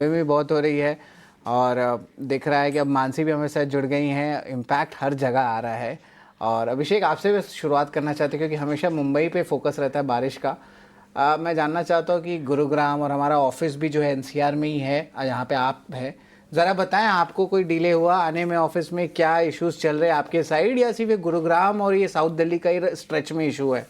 भी बहुत हो रही है और दिख रहा है कि अब मानसी भी हमारे साथ जुड़ गई हैं। इम्पैक्ट हर जगह आ रहा है। और अभिषेक, आपसे भी शुरुआत करना चाहते हैं क्योंकि हमेशा मुंबई पे फोकस रहता है बारिश का। मैं जानना चाहता हूँ कि गुरुग्राम और हमारा ऑफिस भी जो है एनसीआर में ही है, यहाँ पे आप हैं। ज़रा बताएं, आपको कोई डिले हुआ आने में ऑफिस में? क्या इश्यूज चल रहे हैं आपके साइड, या सिर्फ ये गुरुग्राम और ये साउथ दिल्ली का ही स्ट्रेच में इशू है?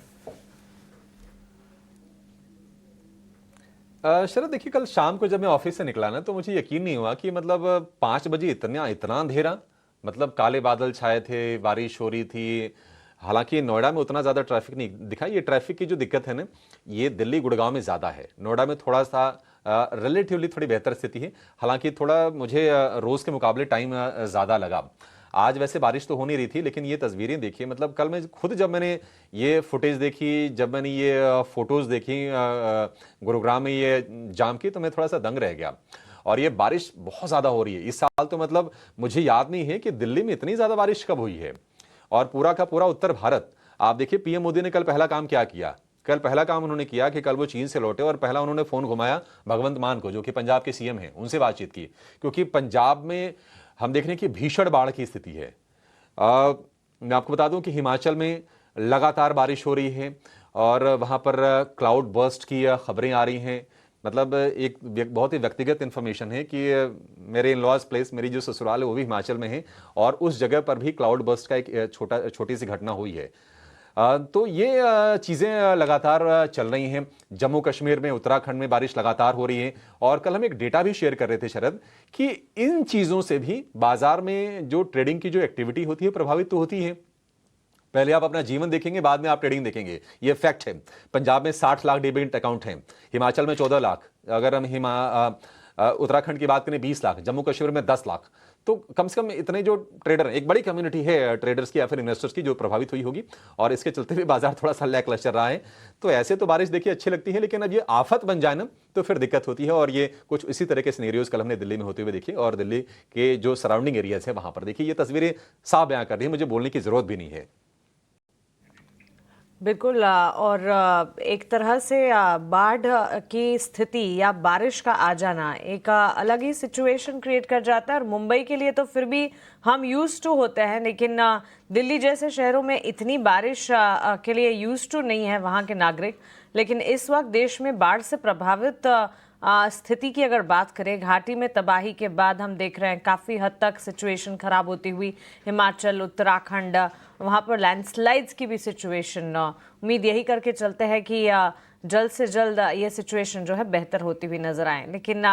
शरद, देखिए, कल शाम को जब मैं ऑफिस से निकला ना, तो मुझे यकीन नहीं हुआ कि मतलब 5 बजे इतना इतना अंधेरा। मतलब काले बादल छाए थे, बारिश हो रही थी। हालांकि नोएडा में उतना ज़्यादा ट्रैफिक नहीं दिखा। ये ट्रैफिक की जो दिक्कत है ना, ये दिल्ली गुड़गांव में ज़्यादा है। नोएडा में थोड़ा सा रिलेटिवली थोड़ी बेहतर स्थिति है। हालांकि थोड़ा मुझे रोज़ के मुकाबले टाइम ज़्यादा लगा। आज वैसे बारिश तो हो नहीं रही थी, लेकिन ये तस्वीरें देखिए। मतलब कल मैं खुद जब मैंने ये फुटेज देखी, जब मैंने ये फोटोज़ देखी गुरुग्राम में ये जाम की, तो मैं थोड़ा सा दंग रह गया। और ये बारिश बहुत ज़्यादा हो रही है इस साल। तो मतलब मुझे याद नहीं है कि दिल्ली में इतनी ज़्यादा बारिश कब हुई है। और पूरा का पूरा उत्तर भारत, आप देखिए, पीएम मोदी ने कल पहला काम क्या किया। कल पहला काम उन्होंने किया कि कल वो चीन से लौटे और पहला उन्होंने फोन घुमाया भगवंत मान को, जो कि पंजाब के सीएम हैं, उनसे बातचीत की। क्योंकि पंजाब में हम देख रहे हैं कि भीषण बाढ़ की स्थिति है। मैं आपको बता दूं कि हिमाचल में लगातार बारिश हो रही है और वहां पर क्लाउड बर्स्ट की खबरें आ रही हैं। मतलब एक बहुत ही व्यक्तिगत इन्फॉर्मेशन है कि मेरे इन लॉज प्लेस, मेरी जो ससुराल है, वो भी हिमाचल में है और उस जगह पर भी क्लाउड बर्स्ट का एक छोटी सी घटना हुई है। तो ये चीज़ें लगातार चल रही हैं। जम्मू कश्मीर में, उत्तराखंड में बारिश लगातार हो रही है। और कल हम एक डेटा भी शेयर कर रहे थे शरद, कि इन चीज़ों से भी बाजार में जो ट्रेडिंग की जो एक्टिविटी होती है प्रभावित तो होती है। पहले आप अपना जीवन देखेंगे, बाद में आप ट्रेडिंग देखेंगे। ये फैक्ट है। पंजाब में 60 लाख डीमैट अकाउंट हैं, हिमाचल में 14 लाख, अगर हम उत्तराखंड की बात करें 20 लाख, जम्मू कश्मीर में 10 लाख। तो कम से कम इतने जो ट्रेडर, एक बड़ी कम्युनिटी है ट्रेडर्स की या फिर इन्वेस्टर्स की, जो प्रभावित हुई होगी। और इसके चलते भी बाजार थोड़ा सा लैकलस्टर रहा है। तो ऐसे तो बारिश देखिए अच्छी लगती है, लेकिन अब ये आफत बन जाए ना, तो फिर दिक्कत होती है। और ये कुछ इसी तरह के सिनेरियोज कल हमने दिल्ली में होते हुए देखे। और दिल्ली के जो सराउंडिंग एरियाज है वहां पर देखिए, ये तस्वीरें साफ बयां कर रही है, मुझे बोलने की जरूरत भी नहीं है। बिल्कुल। और एक तरह से बाढ़ की स्थिति या बारिश का आ जाना एक अलग ही सिचुएशन क्रिएट कर जाता है। और मुंबई के लिए तो फिर भी हम यूज टू होते हैं, लेकिन दिल्ली जैसे शहरों में इतनी बारिश के लिए यूज टू नहीं है वहाँ के नागरिक। लेकिन इस वक्त देश में बाढ़ से प्रभावित स्थिति की अगर बात करें, घाटी में तबाही के बाद हम देख रहे हैं काफ़ी हद तक सिचुएशन खराब होती हुई। हिमाचल, उत्तराखंड, वहाँ पर लैंडस्लाइड्स की भी सिचुएशन, उम्मीद यही करके चलते हैं कि जल्द से जल्द ये सिचुएशन जो है बेहतर होती हुई नजर आए। लेकिन